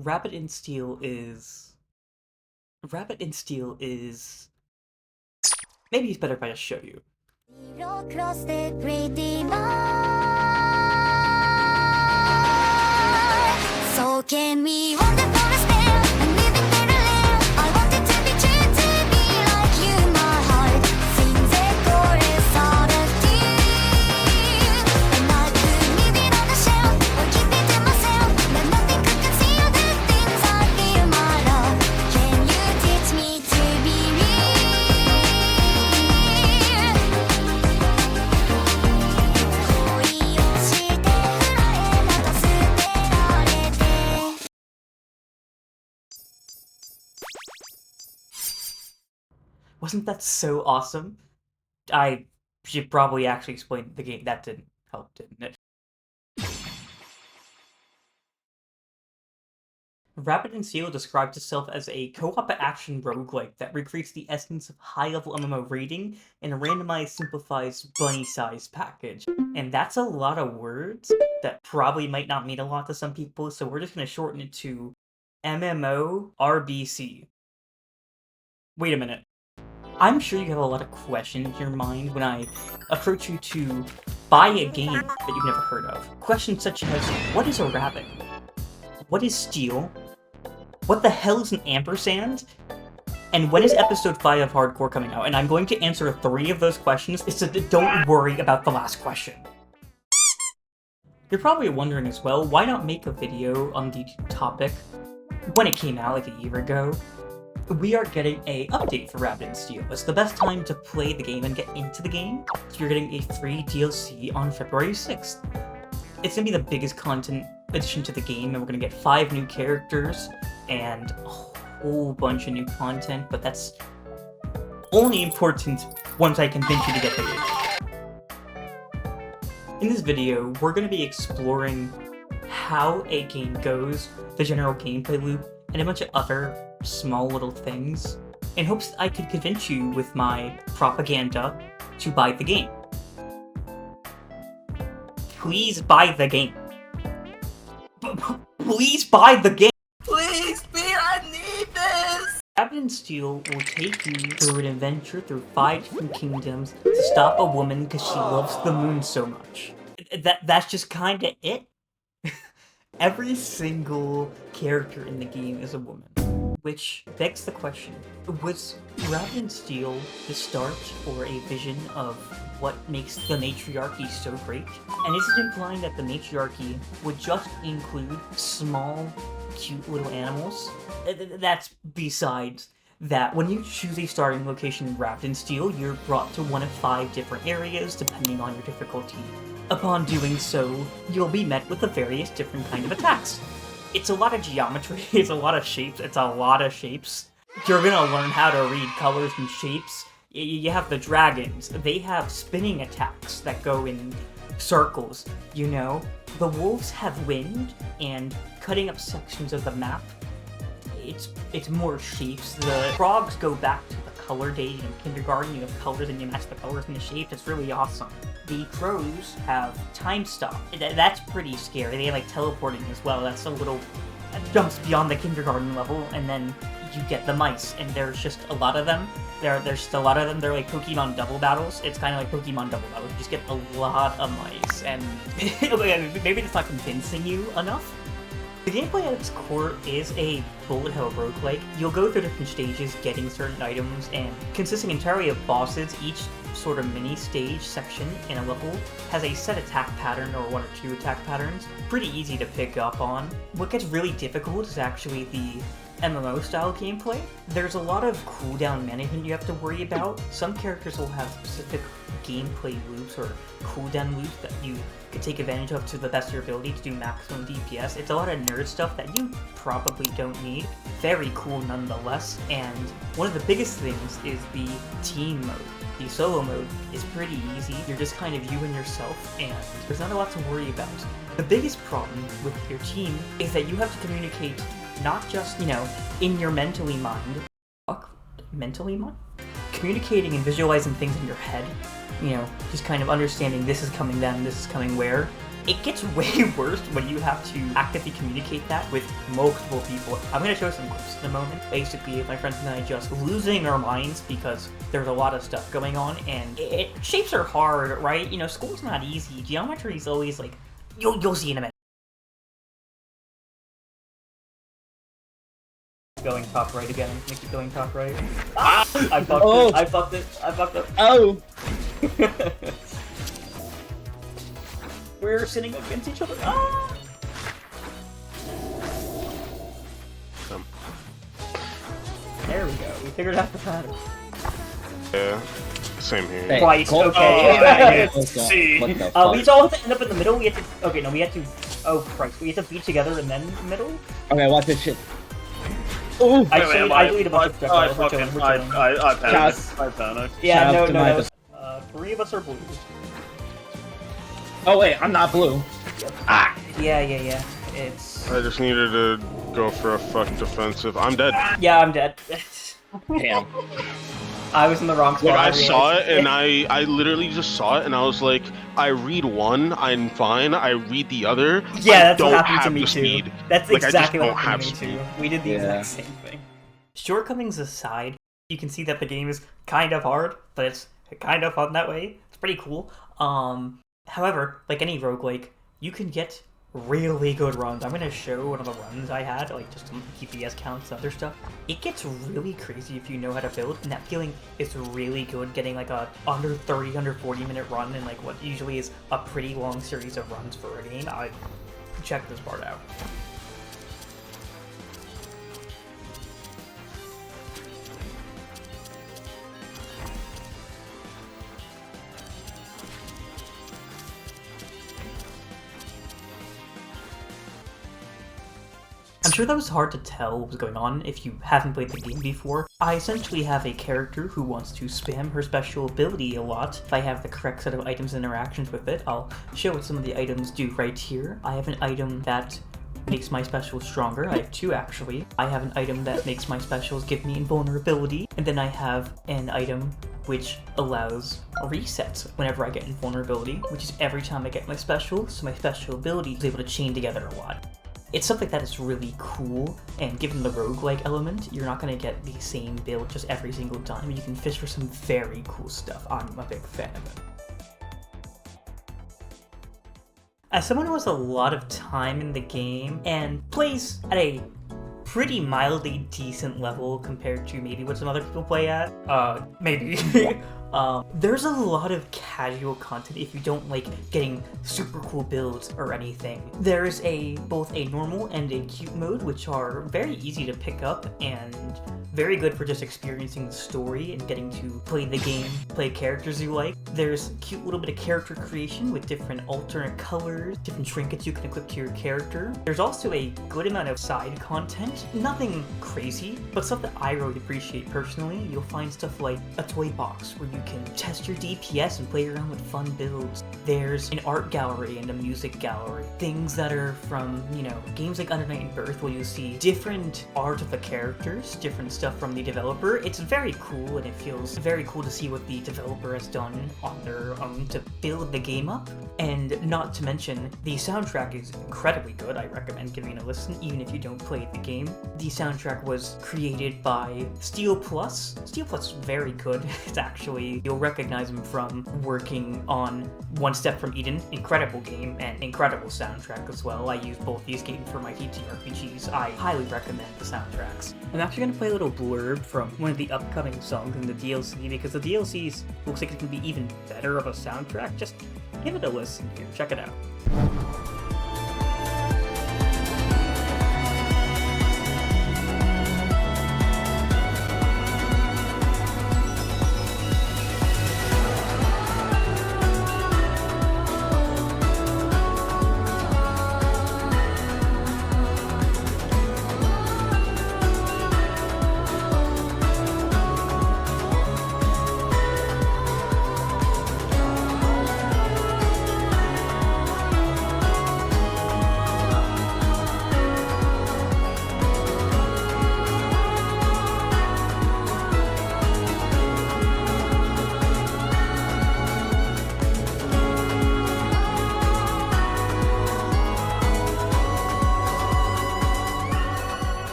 Rabbit in Steel is... Rabbit in Steel is... Maybe it's better if I just show you. Across the pretty line. So can we wander for a spell and live in fairyland? I want it to be true to be like you, my heart sings a chorus out of tune. And I could leave it on the shelf or keep it to myself, but nothing could conceal the things I feel, my love. Can you teach me to be real? Wasn't that so awesome? I should probably actually explain the game. That didn't help, didn't it? Rabbit in Steel describes itself as a co-op action roguelike that recreates the essence of high-level MMO raiding in a randomized, simplified, bunny-sized package. And that's a lot of words that probably might not mean a lot to some people, so we're just going to shorten it to MMORBC. Wait a minute. I'm sure you have a lot of questions in your mind when I approach you to buy a game that you've never heard of. Questions such as, what is a rabbit? What is steel? What the hell is an ampersand? And when is episode 5 of Hardcore coming out? And I'm going to answer 3 of those questions, so don't worry about the last question. You're probably wondering as well, why not make a video on the topic when it came out like a year ago? We are getting a update for Rabbit in Steel. It's the best time to play the game and get into the game. So you're getting a free DLC on February 6th. It's gonna be the biggest content addition to the game, and we're gonna get 5 new characters and a whole bunch of new content, but that's only important once I convince you to get the game. In this video, we're gonna be exploring how a game goes, the general gameplay loop, and a bunch of other small little things, in hopes that I could convince you with my propaganda to buy the game. Please buy the game. Please buy the game! Please, I need this! Rabbit in Steel will take you through an adventure through 5 different kingdoms to stop a woman because she loves the moon so much. That's just kinda it. Every single character in the game is a woman. Which begs the question, was Rabbit in Steel the start or a vision of what makes the matriarchy so great? And is it implying that the matriarchy would just include small, cute little animals? That's besides that. When you choose a starting location in Rabbit in Steel, you're brought to one of 5 different areas depending on your difficulty. Upon doing so, you'll be met with the various different kind of attacks. It's a lot of geometry, it's a lot of shapes, You're gonna learn how to read colors and shapes. You have the dragons, they have spinning attacks that go in circles, you know? The wolves have wind, and cutting up sections of the map, it's more shapes. The frogs go back to the color days in kindergarten, you have colors and you match the colors and the shapes, it's really awesome. The crows have time stop. That's pretty scary. They have like teleporting as well. That's a little jumps beyond the kindergarten level, and then you get the mice, and there's just a lot of them. There's just a lot of them. They're like Pokemon double battles. It's kind of like Pokemon double battles. You just get a lot of mice, and maybe it's not convincing you enough. The gameplay at its core is a bullet hell roguelike. You'll go through different stages getting certain items, and consisting entirely of bosses, each sort of mini stage section in a level has a set attack pattern or 1 or 2 attack patterns. Pretty easy to pick up on. What gets really difficult is actually the MMO style gameplay. There's a lot of cooldown management you have to worry about. Some characters will have specific gameplay loops or cooldown loops that you could take advantage of to the best of your ability to do maximum DPS. It's a lot of nerd stuff that you probably don't need. Very cool nonetheless, and one of the biggest things is the team mode. The solo mode is pretty easy. You're just kind of you and yourself, and there's not a lot to worry about. The biggest problem with your team is that you have to communicate not just, in your mentally mind. Mentally mind? Communicating and visualizing things in your head. Just kind of understanding this is coming then, this is coming where. It gets way worse when you have to actively communicate that with multiple people. I'm gonna show some clips in a moment. Basically, my friends and I just losing our minds because there's a lot of stuff going on, and shapes are hard, right? You know, school's not easy. Geometry is always like, you'll see in a minute. Going top right again. Make it going top right. Ah! I fucked it. I fucked it. I fucked it. Oh! We're sitting against each other. Ah! There we go. We figured out the pattern. Yeah, same here. Hey, Right. Cole- Okay. Let's go. See. What the We fuck? just all have to end up in the middle. We have to. Okay, no, we have to. Oh Christ! We have to be together and then middle. Okay, watch this shit. Ooh! I deleted a bunch of projectiles. We're chilling, we're chilling. I Shout- panicked. I panicked. Yeah, shout no, out to no, my no. best- 3 of us are blue. Oh wait, I'm not blue. Ah! Yeah. It's. I just needed to go for a fuck defensive. I'm dead. Yeah, I'm dead. Damn. I was in the wrong spot. Like, I realized. saw it and I literally just saw it and I was like, I read one, I'm fine. I read the other. Yeah, I that's don't what happened to have me the too. speed. That's Like, I just exactly what don't happened have to me speed. too. We did the Yeah. exact same thing. Shortcomings aside, you can see that the game is kind of hard, but it's kind of fun that way. It's pretty cool. However, like any roguelike, you can get really good runs. I'm gonna show one of the runs I had, like just some DPS counts and other stuff. It gets really crazy if you know how to build, and that feeling is really good getting like a under 30, under 40 minute run in like what usually is a pretty long series of runs for a game. I check this part out. I'm sure that was hard to tell what was going on if you haven't played the game before. I essentially have a character who wants to spam her special ability a lot. If I have the correct set of items and interactions with it, I'll show what some of the items do right here. I have an item that makes my specials stronger. I have 2 actually. I have an item that makes my specials give me invulnerability, and then I have an item which allows resets whenever I get invulnerability, which is every time I get my special, so my special ability is able to chain together a lot. It's something that is really cool, and given the roguelike element, you're not going to get the same build just every single time. You can fish for some very cool stuff. I'm a big fan of it. As someone who has a lot of time in the game and plays at a pretty mildly decent level compared to maybe what some other people play at, maybe. There's a lot of casual content if you don't like getting super cool builds or anything. There's both a normal and a cute mode, which are very easy to pick up and very good for just experiencing the story and getting to play the game, play characters you like. There's a cute little bit of character creation with different alternate colors, different trinkets you can equip to your character. There's also a good amount of side content, nothing crazy, but stuff that I really appreciate personally. You'll find stuff like a toy box where you can test your DPS and play around with fun builds. There's an art gallery and a music gallery. Things that are from, you know, games like Under Night and Birth where you see different art of the characters, different stuff from the developer. It's very cool, and it feels very cool to see what the developer has done on their own to build the game up. And not to mention, the soundtrack is incredibly good. I recommend giving it a listen, even if you don't play the game. The soundtrack was created by Steel Plus. Steel Plus is very good. It's actually, you'll recognize him from working on One Step from Eden, incredible game, and incredible soundtrack as well. I use both these games for my TTRPGs. I highly recommend the soundtracks. I'm actually going to play a little blurb from one of the upcoming songs in the DLC, because the DLCs looks like it can be even better of a soundtrack. Just give it a listen here. Check it out.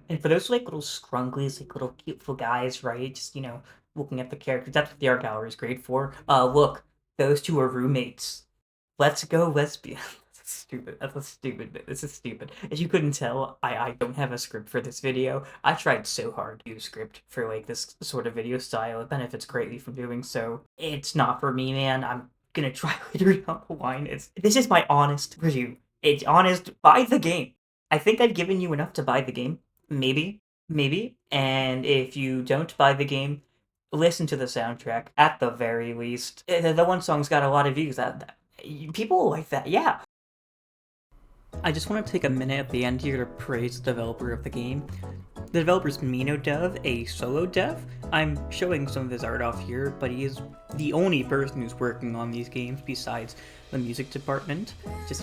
And for those like little scrunglies, like little cute little guys, right? Just looking at the characters. That's what the art gallery is great for. Look, those two are roommates. Let's go lesbian. That's stupid. That's a stupid. This is stupid. As you couldn't tell, I don't have a script for this video. I tried so hard to do a script for like this sort of video style. It benefits greatly from doing so. It's not for me, man. I'm gonna try later down the line. This is my honest review. It's honest. Buy the game. I think I've given you enough to buy the game. Maybe. Maybe. And if you don't buy the game, listen to the soundtrack at the very least. The one song's got a lot of views. People like that, yeah. I just want to take a minute at the end here to praise the developer of the game. The developer's MinoDev, a solo dev. I'm showing some of his art off here, but he is the only person who's working on these games besides the music department. Just,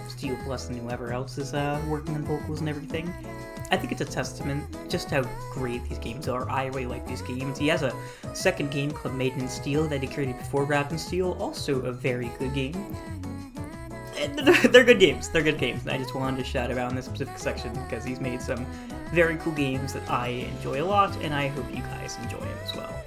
Steel Plus and whoever else is working on vocals and everything. I think it's a testament just how great these games are. I really like these games. He has a second game called Made in Steel that he created before Wrapped in Steel, also a very good game. They're good games. They're good games. And I just wanted to shout him out in this specific section because he's made some very cool games that I enjoy a lot, and I hope you guys enjoy them as well.